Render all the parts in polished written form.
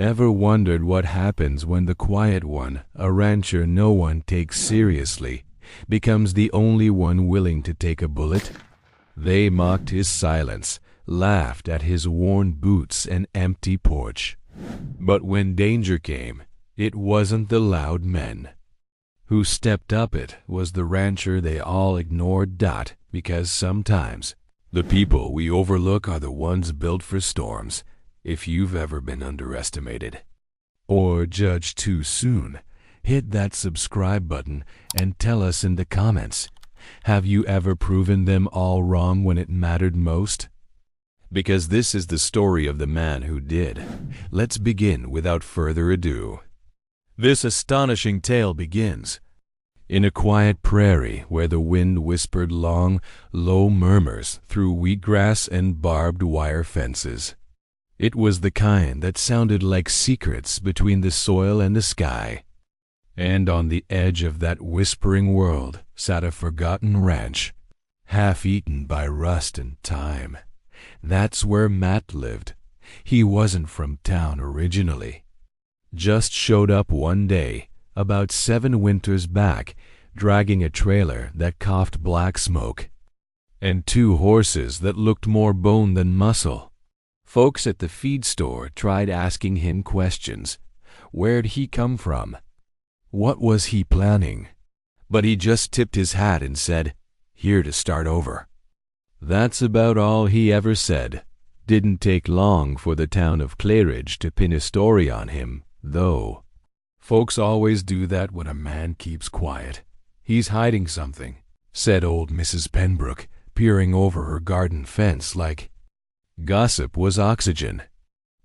Ever wondered what happens when the quiet one, a rancher no one takes seriously, becomes the only one willing to take a bullet? They mocked his silence, laughed at his worn boots and empty porch. But when danger came, it wasn't the loud men. Who stepped up it was the rancher they all ignored. Because sometimes the people we overlook are the ones built for storms. If you've ever been underestimated or judged too soon, hit that subscribe button and tell us in the comments, have you ever proven them all wrong when it mattered most? Because this is the story of the man who did. Let's begin without further ado. This astonishing tale begins in a quiet prairie where the wind whispered long, low murmurs through wheatgrass and barbed wire fences. It was the kind that sounded like secrets between the soil and the sky. And on the edge of that whispering world sat a forgotten ranch, half eaten by rust and time. That's where Matt lived. He wasn't from town originally. Just showed up one day, about 7 winters back, dragging a trailer that coughed black smoke, and 2 horses that looked more bone than muscle. Folks at the feed store tried asking him questions. Where'd he come from? What was he planning? But he just tipped his hat and said, "Here to start over." That's about all he ever said. Didn't take long for the town of Claridge to pin a story on him, though. Folks always do that when a man keeps quiet. He's hiding something, said old Mrs. Pembroke, peering over her garden fence like gossip was oxygen.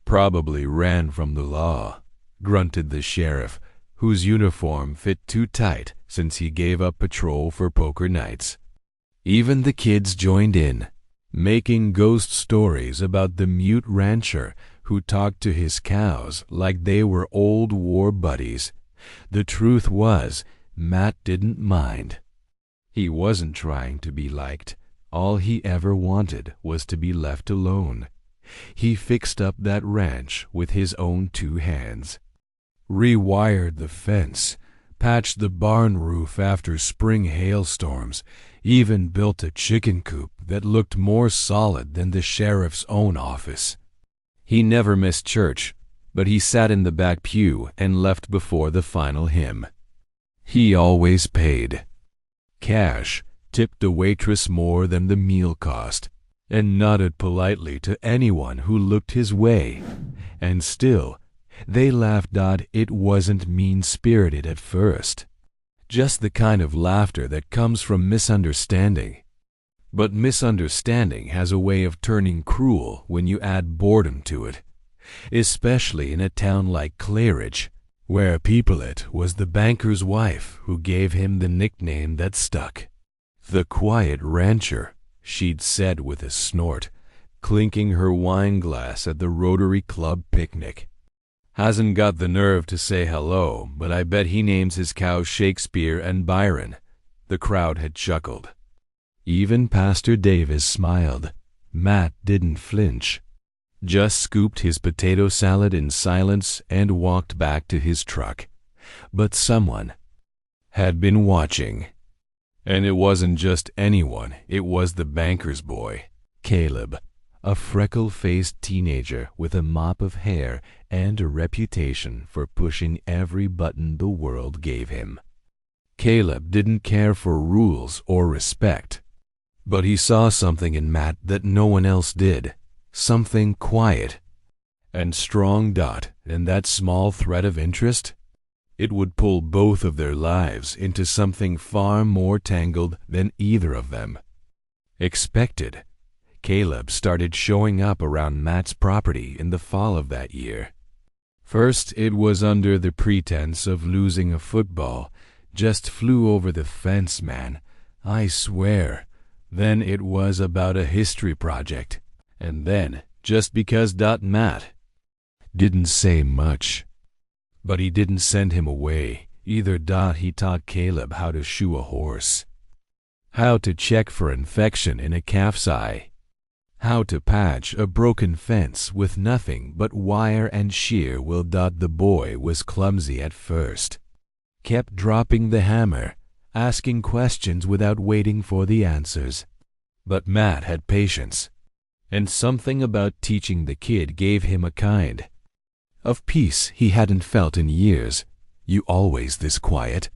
Probably ran from the law, grunted the sheriff, whose uniform fit too tight since he gave up patrol for poker nights. Even the kids joined in, making ghost stories about the mute rancher who talked to his cows like they were old war buddies. The truth was, Matt didn't mind. He wasn't trying to be liked. All he ever wanted was to be left alone. He fixed up that ranch with his own 2 hands. Rewired the fence, patched the barn roof after spring hailstorms, even built a chicken coop that looked more solid than the sheriff's own office. He never missed church, but he sat in the back pew and left before the final hymn. He always paid cash, tipped the waitress more than the meal cost, and nodded politely to anyone who looked his way. And still, they laughed. It wasn't mean-spirited at first. Just the kind of laughter that comes from misunderstanding. But misunderstanding has a way of turning cruel when you add boredom to it, especially in a town like Claridge, where Peoplet was the banker's wife who gave him the nickname that stuck. The quiet rancher, she'd said with a snort, clinking her wine glass at the Rotary Club picnic. Hasn't got the nerve to say hello, but I bet he names his cows Shakespeare and Byron. The crowd had chuckled. Even Pastor Davis smiled. Matt didn't flinch. Just scooped his potato salad in silence and walked back to his truck. But someone had been watching. And it wasn't just anyone, it was the banker's boy, Caleb, a freckle-faced teenager with a mop of hair and a reputation for pushing every button the world gave him. Caleb didn't care for rules or respect, but he saw something in Matt that no one else did, something quiet and strong. And that small thread of interest, it would pull both of their lives into something far more tangled than either of them expected. Caleb started showing up around Matt's property in the fall of that year. First, it was under the pretense of losing a football. Just flew over the fence, man, I swear. Then it was about a history project. And then, just because Matt didn't say much. But he didn't send him away either. He taught Caleb how to shoe a horse, how to check for infection in a calf's eye, How to patch a broken fence with nothing but wire and shear will. The boy was clumsy at first. Kept dropping the hammer, asking questions without waiting for the answers. But Matt had patience, and something about teaching the kid gave him a kind of peace he hadn't felt in years. "You always this quiet?"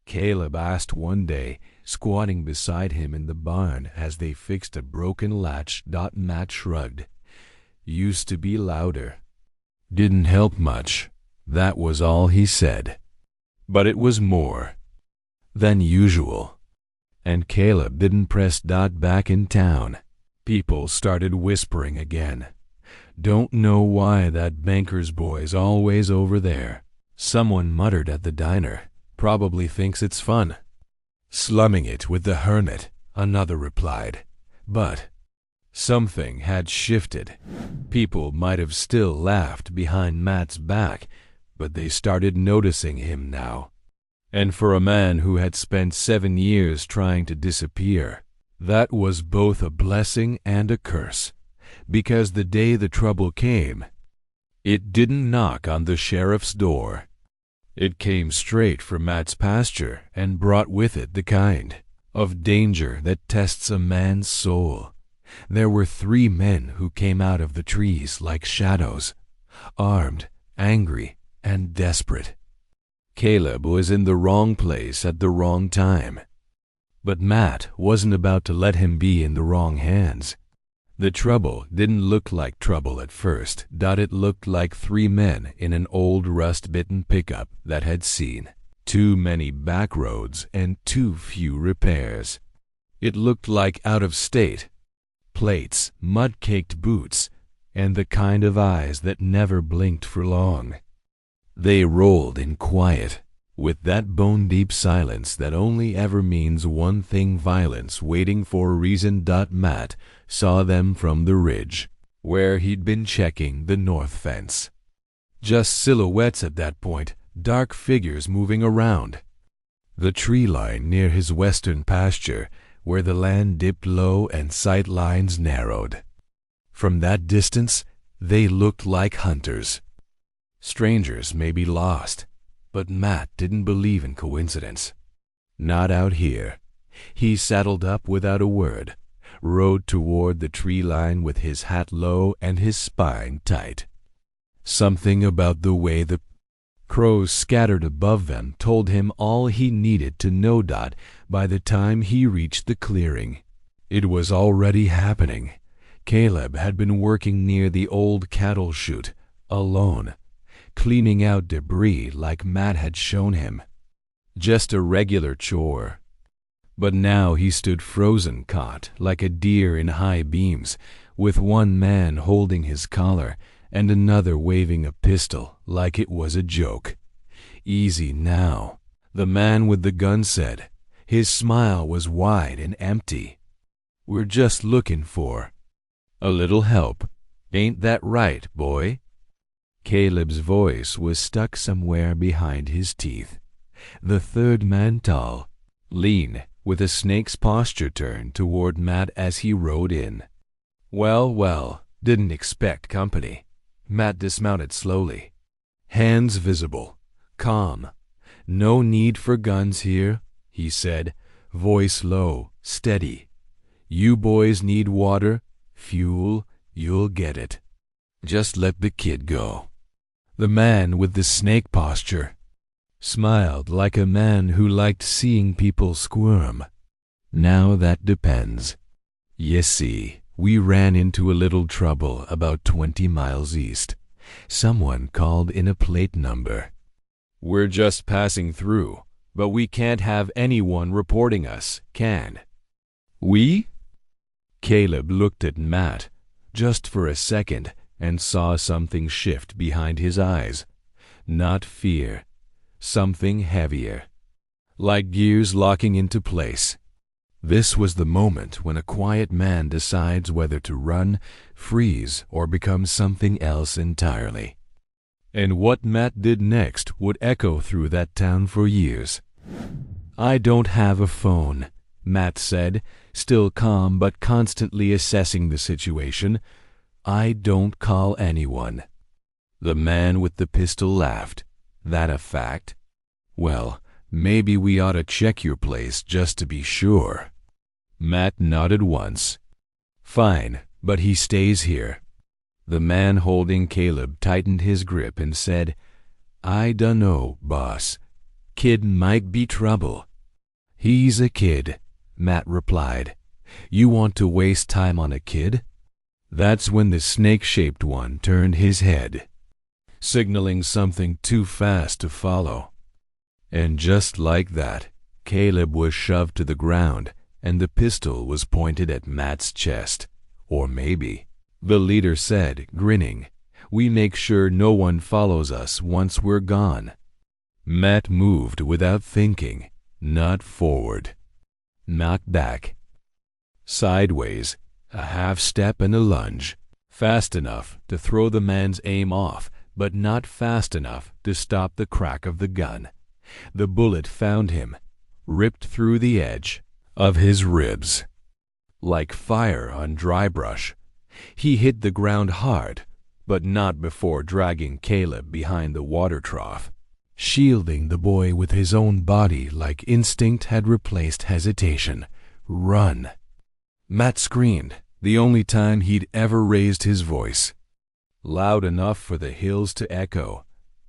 Caleb asked one day, squatting beside him in the barn as they fixed a broken latch. Matt shrugged. "Used to be louder. Didn't help much." That was all he said. But it was more than usual. And Caleb didn't press. Back in town, people started whispering again. "Don't know why that banker's boy's always over there." Someone muttered at the diner. "Probably thinks it's fun." "Slumming it with the hermit," another replied. But something had shifted. People might have still laughed behind Matt's back, but they started noticing him now. And for a man who had spent 7 years trying to disappear, that was both a blessing and a curse. Because the day the trouble came, it didn't knock on the sheriff's door. It came straight from Matt's pasture and brought with it the kind of danger that tests a man's soul. There were 3 men who came out of the trees like shadows, armed, angry, and desperate. Caleb was in the wrong place at the wrong time. But Matt wasn't about to let him be in the wrong hands. The trouble didn't look like trouble at first. It looked like 3 men in an old rust-bitten pickup that had seen too many back roads and too few repairs. It looked like out of state, plates, mud-caked boots, and the kind of eyes that never blinked for long. They rolled in quiet, with that bone-deep silence that only ever means one thing: violence waiting for a reason. Matt saw them from the ridge, where he'd been checking the north fence. Just silhouettes at that point, dark figures moving around. The tree line near his western pasture, where the land dipped low and sight lines narrowed. From that distance, they looked like hunters. Strangers may be lost, but Matt didn't believe in coincidence. Not out here. He saddled up without a word, rode toward the tree line with his hat low and his spine tight. Something about the way the crows scattered above them told him all he needed to know. By the time he reached the clearing, it was already happening. Caleb had been working near the old cattle chute, alone, cleaning out debris like Matt had shown him. Just a regular chore. But now he stood frozen, caught like a deer in high beams, with one man holding his collar and another waving a pistol like it was a joke. "Easy now," the man with the gun said. His smile was wide and empty. "We're just looking for a little help. Ain't that right, boy?" Caleb's voice was stuck somewhere behind his teeth. The third man, tall, lean, with a snake's posture, turned toward Matt as he rode in. Well, didn't expect company." Matt dismounted slowly, hands visible, calm. "No need for guns here," he said, voice low, steady. "You boys need water, fuel, you'll get it. Just let the kid go." The man with the snake posture smiled like a man who liked seeing people squirm. "Now that depends. You see, we ran into a little trouble about 20 miles east. Someone called in a plate number. We're just passing through, but we can't have anyone reporting us, can we?" Caleb looked at Matt just for a second and saw something shift behind his eyes. Not fear, something heavier, like gears locking into place. This was the moment when a quiet man decides whether to run, freeze, or become something else entirely. And what Matt did next would echo through that town for years. "I don't have a phone," Matt said, still calm but constantly assessing the situation. "I don't call anyone." The man with the pistol laughed. "That a fact? Well, maybe we ought to check your place just to be sure." Matt nodded once. "Fine, but he stays here." The man holding Caleb tightened his grip and said, "I dunno, boss. Kid might be trouble." "He's a kid," Matt replied. "You want to waste time on a kid?" That's when the snake-shaped one turned his head, signaling something too fast to follow. And just like that, Caleb was shoved to the ground, and the pistol was pointed at Matt's chest. Or maybe, the leader said, grinning, "We make sure no one follows us once we're gone." Matt moved without thinking, not forward, not back. Sideways, a half step and a lunge, fast enough to throw the man's aim off, but not fast enough to stop the crack of the gun. The bullet found him, ripped through the edge of his ribs. Like fire on dry brush, he hit the ground hard, but not before dragging Caleb behind the water trough, shielding the boy with his own body like instinct had replaced hesitation. "Run!" Matt screamed, the only time he'd ever raised his voice. Loud enough for the hills to echo,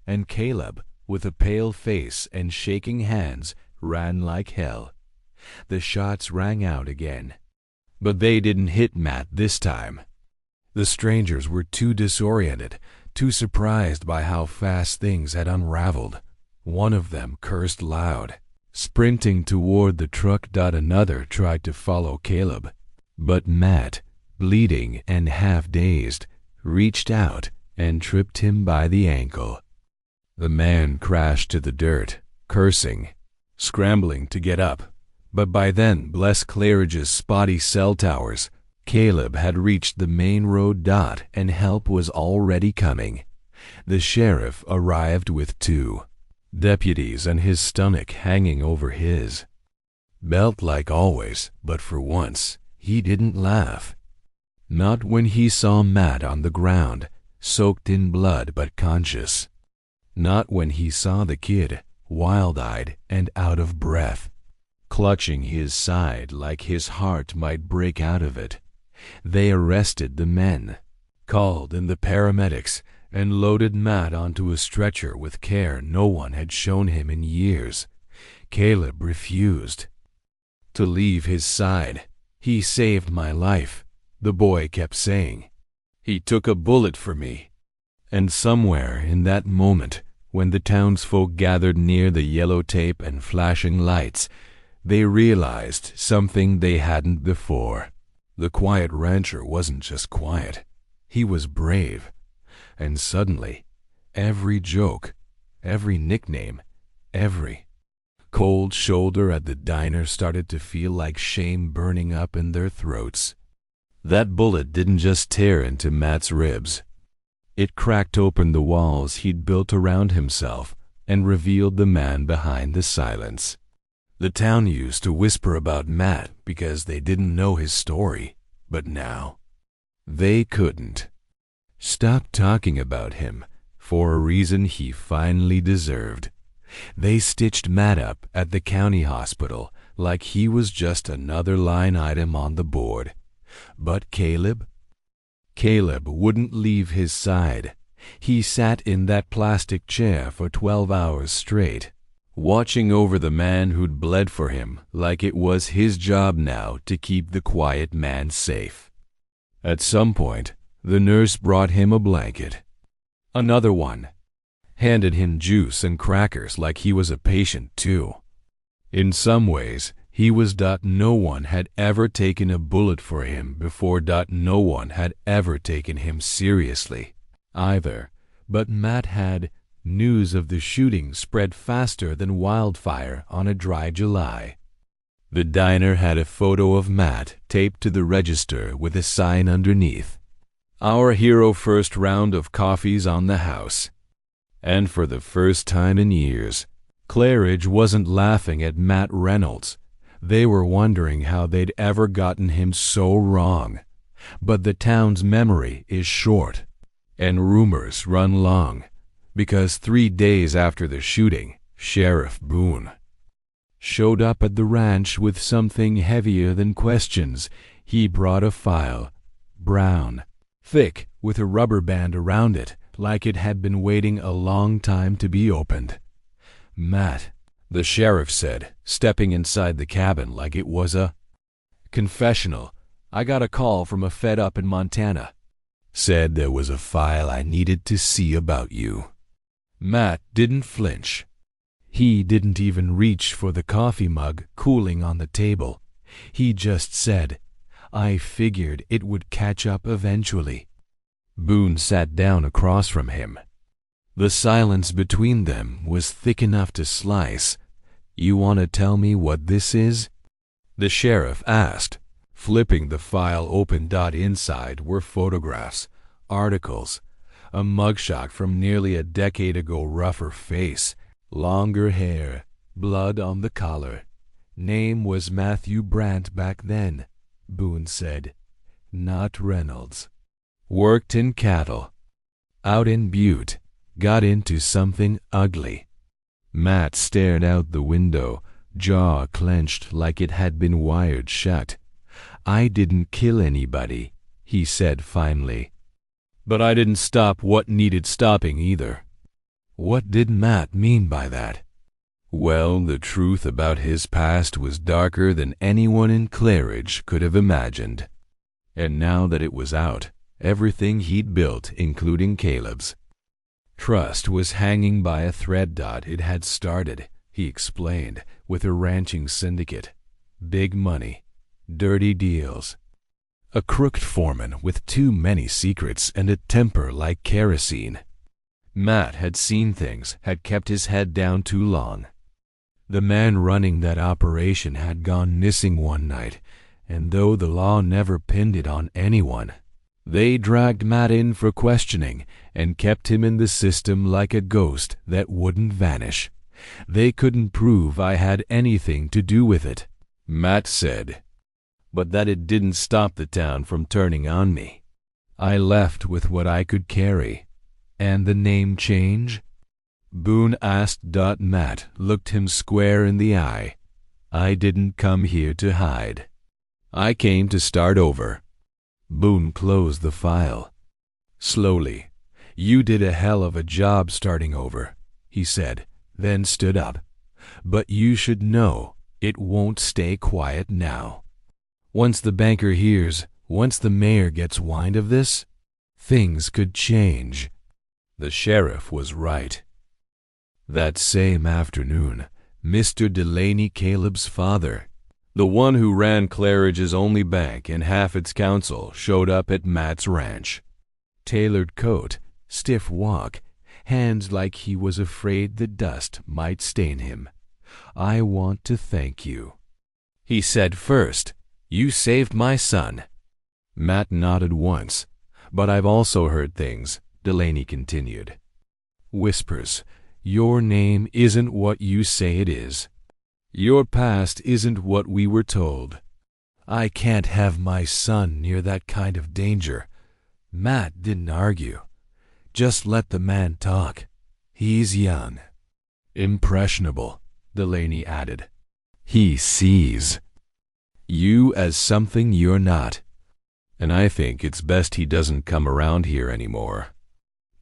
and Caleb, with a pale face and shaking hands, ran like hell. The shots rang out again, but they didn't hit Matt this time. The strangers were too disoriented, too surprised by how fast things had unraveled. One of them cursed loud, sprinting toward the truck. Another tried to follow Caleb, but Matt, bleeding and half-dazed, reached out and tripped him by the ankle. The man crashed to the dirt, cursing, scrambling to get up. But by then, bless Claridge's spotty cell towers, Caleb had reached the main road. And help was already coming. The sheriff arrived with 2 deputies and his stomach hanging over his belt like always, but for once he didn't laugh. Not when he saw Matt on the ground, soaked in blood but conscious. Not when he saw the kid, wild-eyed and out of breath, clutching his side like his heart might break out of it. They arrested the men, called in the paramedics, and loaded Matt onto a stretcher with care no one had shown him in years. Caleb refused to leave his side. "He saved my life," the boy kept saying. "He took a bullet for me." And somewhere in that moment, when the townsfolk gathered near the yellow tape and flashing lights, they realized something they hadn't before. The quiet rancher wasn't just quiet. He was brave. And suddenly, every joke, every nickname, every cold shoulder at the diner started to feel like shame burning up in their throats. That bullet didn't just tear into Matt's ribs. It cracked open the walls he'd built around himself and revealed the man behind the silence. The town used to whisper about Matt because they didn't know his story, but now they couldn't stop talking about him for a reason he finally deserved. They stitched Matt up at the county hospital like he was just another line item on the board. But Caleb wouldn't leave his side. He sat in that plastic chair for 12 hours straight, watching over the man who'd bled for him like it was his job now to keep the quiet man safe. At some point, the nurse brought him a blanket. Another one. Handed him juice and crackers like he was a patient too. In some ways, he was. No one had ever taken a bullet for him before. No one had ever taken him seriously either. But Matt had. News of the shooting spread faster than wildfire on a dry July. The diner had a photo of Matt taped to the register with a sign underneath, "Our hero first round of coffees on the house." And for the first time in years, Claridge wasn't laughing at Matt Reynolds, They were wondering how they'd ever gotten him so wrong. But the town's memory is short, and rumors run long, because 3 days after the shooting, Sheriff Boone showed up at the ranch with something heavier than questions. He brought a file, brown, thick, with a rubber band around it, like it had been waiting a long time to be opened. "Matt," the sheriff said, stepping inside the cabin like it was a confessional. "I got a call from a Fed up in Montana. Said there was a file I needed to see about you." Matt didn't flinch. He didn't even reach for the coffee mug cooling on the table. He just said, "I figured it would catch up eventually." Boone sat down across from him. The silence between them was thick enough to slice. "You want to tell me what this is?" the sheriff asked, flipping the file open. Inside were photographs, articles, a mugshot from nearly a decade ago, rougher face, longer hair, blood on the collar. "Name was Matthew Brandt back then," Boone said, "not Reynolds. Worked in cattle. Out in Butte. Got into something ugly." Matt stared out the window, jaw clenched like it had been wired shut. "I didn't kill anybody," he said finally. "But I didn't stop what needed stopping either." What did Matt mean by that? Well, the truth about his past was darker than anyone in Claridge could have imagined. And now that it was out, everything he'd built, including Caleb's trust, was hanging by a thread. It had started, he explained, with a ranching syndicate. Big money, dirty deals. A crooked foreman with too many secrets and a temper like kerosene. Matt had seen things, had kept his head down too long. The man running that operation had gone missing one night, and though the law never pinned it on anyone, they dragged Matt in for questioning and kept him in the system like a ghost that wouldn't vanish. They couldn't prove I had anything to do with it, Matt said, but that it didn't stop the town from turning on me. I left with what I could carry. And the name change? Boone asked. Matt looked him square in the eye. I didn't come here to hide. I came to start over. Boone closed the file. Slowly. You did a hell of a job starting over, he said, then stood up. But you should know it won't stay quiet now. Once the banker hears, once the mayor gets wind of this, things could change. The sheriff was right. That same afternoon, Mr. Delaney, Caleb's father, the one who ran Claridge's only bank and half its council, showed up at Matt's ranch. Tailored coat, stiff walk, hands like he was afraid the dust might stain him. I want to thank you, he said first. You saved my son. Matt nodded once. But I've also heard things, Delaney continued. Whispers. Your name isn't what you say it is. Your past isn't what we were told. I can't have my son near that kind of danger. Matt didn't argue. Just let the man talk. He's young. Impressionable, Delaney added. He sees you as something you're not. And I think it's best he doesn't come around here anymore.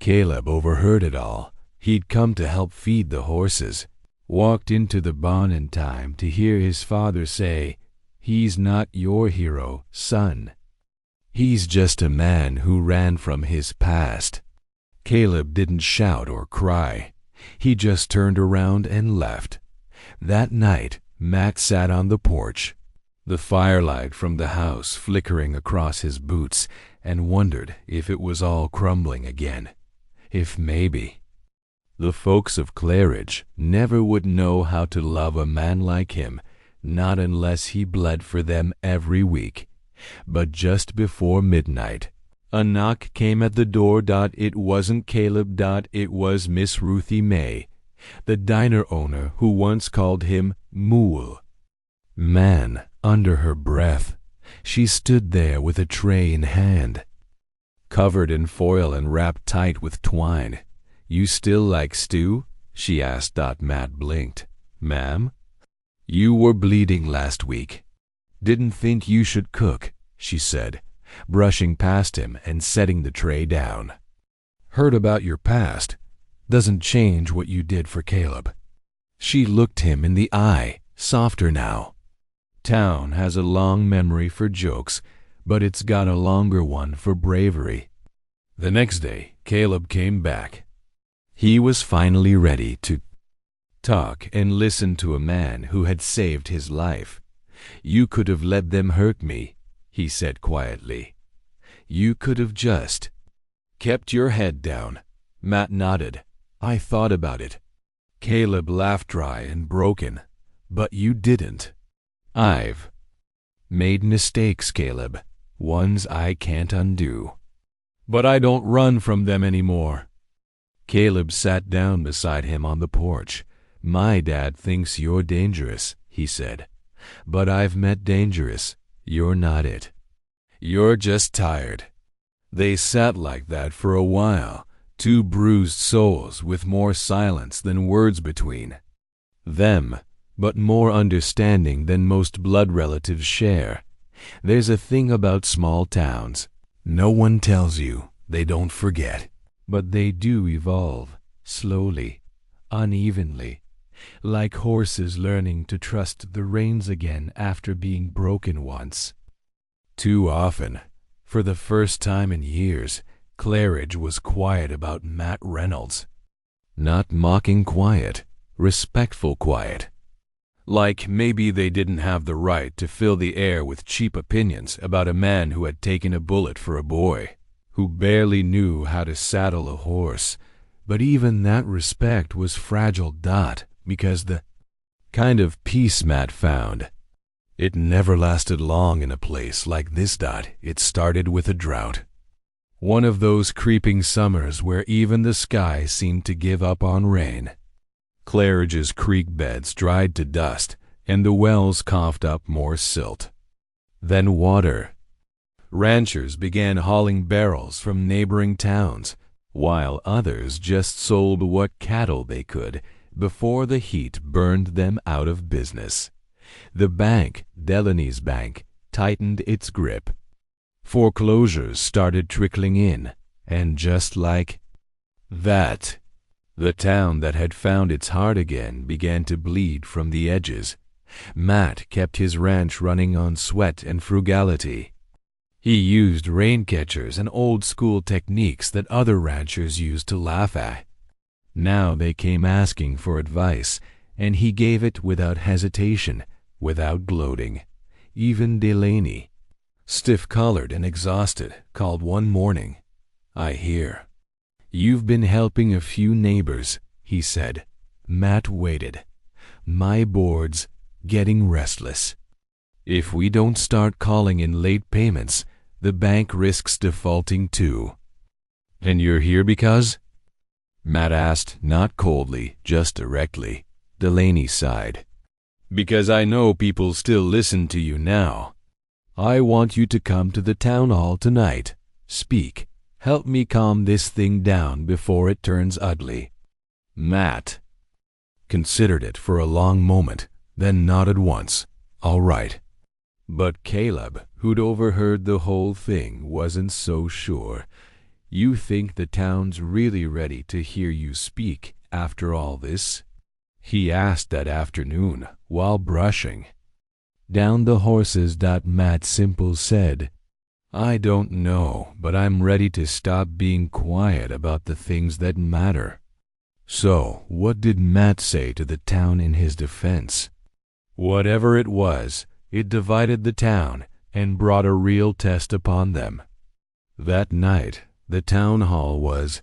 Caleb overheard it all. He'd come to help feed the horses. Walked into the barn in time to hear his father say, He's not your hero, son. He's just a man who ran from his past. Caleb didn't shout or cry. He just turned around and left. That night, Matt sat on the porch, the firelight from the house flickering across his boots, and wondered if it was all crumbling again. If maybe the folks of Claridge never would know how to love a man like him, not unless he bled for them every week. But just before midnight, a knock came at the door. It wasn't Caleb. It was Miss Ruthie May, the diner owner who once called him Mool. Man, under her breath, she stood there with a tray in hand, covered in foil and wrapped tight with twine. "You still like stew?" she asked. Matt blinked. "Ma'am? You were bleeding last week. Didn't think you should cook," she said, brushing past him and setting the tray down. "Heard about your past. Doesn't change what you did for Caleb." She looked him in the eye, softer now. Town has a long memory for jokes, but it's got a longer one for bravery. The next day, Caleb came back. He was finally ready to talk and listen to a man who had saved his life. "You could have let them hurt me," he said quietly. "You could have just kept your head down." Matt nodded. "I thought about it." Caleb laughed dry and broken. "But you didn't." "I've made mistakes, Caleb, ones I can't undo. But I don't run from them anymore." Caleb sat down beside him on the porch. "My dad thinks you're dangerous," he said. "But I've met dangerous. You're not it. You're just tired." They sat like that for a while, two bruised souls with more silence than words between them, but more understanding than most blood relatives share. There's a thing about small towns. No one tells you. They don't forget. But they do evolve, slowly, unevenly, like horses learning to trust the reins again after being broken once. Too often, for the first time in years, Claridge was quiet about Matt Reynolds. Not mocking quiet, respectful quiet. Like maybe they didn't have the right to fill the air with cheap opinions about a man who had taken a bullet for a boy, who barely knew how to saddle a horse. But even that respect was fragile, because the kind of peace Matt found, it never lasted long in a place like this. It started with a drought. One of those creeping summers where even the sky seemed to give up on rain. Claridge's creek beds dried to dust, and the wells coughed up more silt. Then water. Ranchers began hauling barrels from neighboring towns, while others just sold what cattle they could before the heat burned them out of business. The bank, Delaney's bank, tightened its grip. Foreclosures started trickling in, and just like that, the town that had found its heart again began to bleed from the edges. Matt kept his ranch running on sweat and frugality. He used rain catchers and old-school techniques that other ranchers used to laugh at. Now they came asking for advice, and he gave it without hesitation, without gloating. Even Delaney, stiff-collared and exhausted, called one morning. "I hear you've been helping a few neighbors," he said. Matt waited. "My board's getting restless. If we don't start calling in late payments, the bank risks defaulting too." "And you're here because?" Matt asked, not coldly, just directly. Delaney sighed. "Because I know people still listen to you now. I want you to come to the town hall tonight. Speak. Help me calm this thing down before it turns ugly." Matt considered it for a long moment, then nodded once. "All right." But Caleb, who'd overheard the whole thing, wasn't so sure. "You think the town's really ready to hear you speak after all this?" he asked that afternoon while brushing down the horses. Matt Simple said, "I don't know, but I'm ready to stop being quiet about the things that matter." So, what did Matt say to the town in his defense? Whatever it was, it divided the town and brought a real test upon them. That night, the town hall was.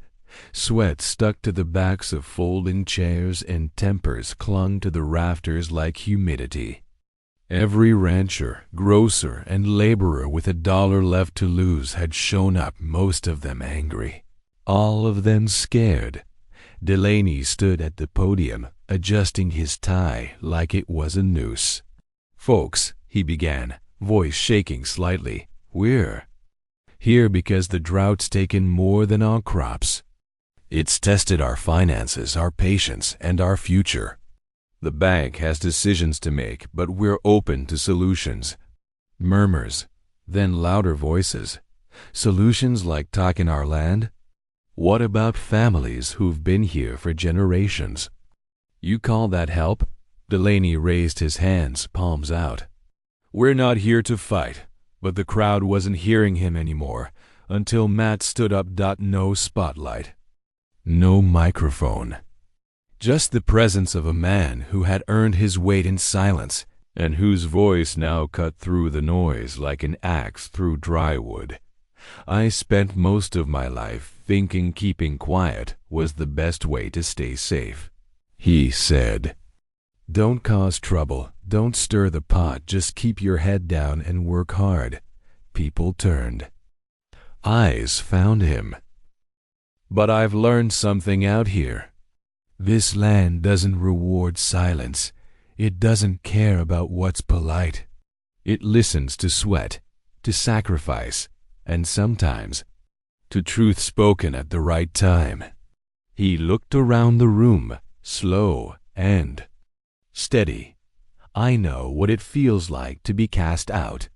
Sweat stuck to the backs of folding chairs and tempers clung to the rafters like humidity. Every rancher, grocer, and laborer with $1 left to lose had shown up, most of them angry, all of them scared. Delaney stood at the podium, adjusting his tie like it was a noose. "Folks," he began, voice shaking slightly, "we're here because the drought's taken more than our crops. It's tested our finances, our patience, and our future. The bank has decisions to make, but we're open to solutions." Murmurs, then louder voices. "Solutions like taking our land? What about families who've been here for generations?" "You call that help?" Delaney raised his hands, palms out. "We're not here to fight," but the crowd wasn't hearing him anymore until Matt stood up. No spotlight. No microphone. Just the presence of a man who had earned his weight in silence and whose voice now cut through the noise like an axe through dry wood. "I spent most of my life thinking keeping quiet was the best way to stay safe," he said. "Don't cause trouble, don't stir the pot, just keep your head down and work hard." People turned. Eyes found him. "But I've learned something out here. This land doesn't reward silence. It doesn't care about what's polite. It listens to sweat, to sacrifice, and sometimes to truth spoken at the right time." He looked around the room, slow and steady. "I know what it feels like to be cast out.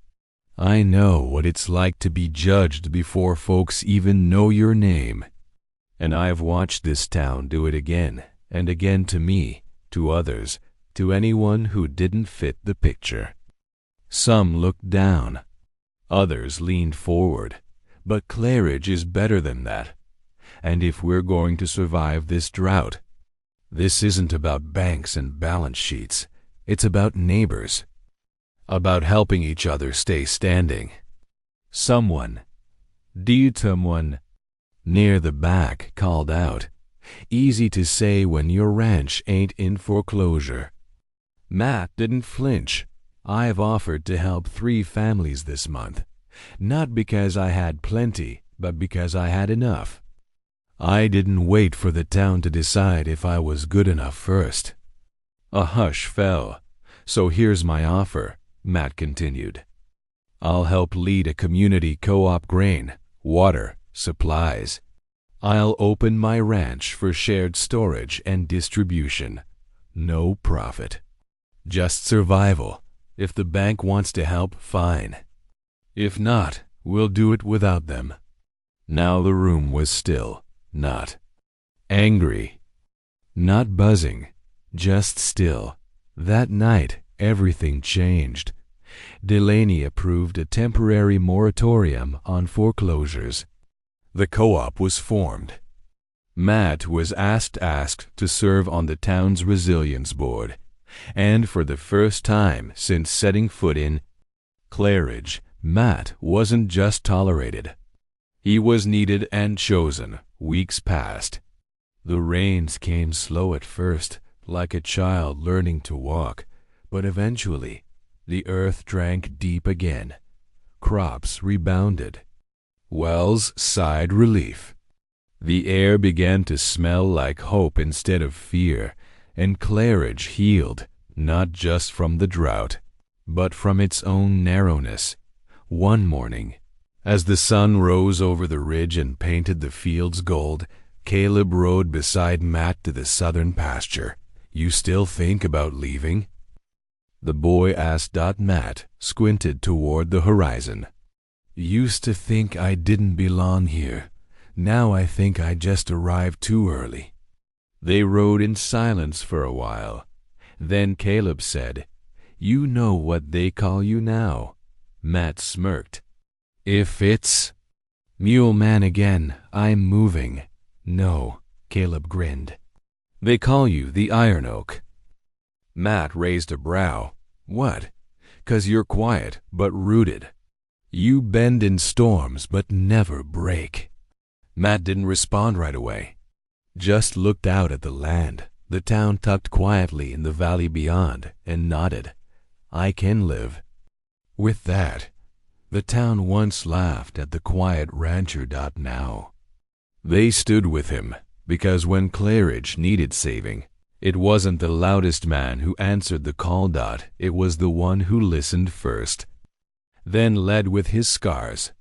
I know what it's like to be judged before folks even know your name. And I've watched this town do it again and again to me, to others, to anyone who didn't fit the picture." Some looked down. Others leaned forward. "But Claridge is better than that. And if we're going to survive this drought, this isn't about banks and balance sheets. It's about neighbors. About helping each other stay standing." Someone near the back called out, "Easy to say when your ranch ain't in foreclosure." Matt didn't flinch. "I've offered to help 3 families this month. Not because I had plenty, but because I had enough. I didn't wait for the town to decide if I was good enough first." A hush fell. "So here's my offer," Matt continued. "I'll help lead a community co-op grain, water, supplies. I'll open my ranch for shared storage and distribution. No profit. Just survival. If the bank wants to help, fine. If not, we'll do it without them." Now the room was still, not angry, not buzzing, just still. That night, everything changed. Delaney approved a temporary moratorium on foreclosures. The co-op was formed. Matt was asked to serve on the town's resilience board. And for the first time since setting foot in Claridge, Matt wasn't just tolerated. He was needed and chosen. Weeks passed. The rains came slow at first, like a child learning to walk, but eventually the earth drank deep again. Crops rebounded. Wells sighed relief. The air began to smell like hope instead of fear, and Claridge healed, not just from the drought, but from its own narrowness. One morning, as the sun rose over the ridge and painted the fields gold, Caleb rode beside Matt to the southern pasture. "You still think about leaving?" the boy asked. Matt squinted toward the horizon. "Used to think I didn't belong here. Now I think I just arrived too early." They rode in silence for a while. Then Caleb said, "You know what they call you now?" Matt smirked. "If it's Mule Man again, I'm moving." "No," Caleb grinned. "They call you the Iron Oak." Matt raised a brow. "What?" "'Cause you're quiet, but rooted. You bend in storms, but never break." Matt didn't respond right away. Just looked out at the land, the town tucked quietly in the valley beyond, and nodded. "I can live with that." The town once laughed at the quiet rancher. Now they stood with him, because when Claridge needed saving, It wasn't the loudest man who answered the call. It was the one who listened first, then led with his scars.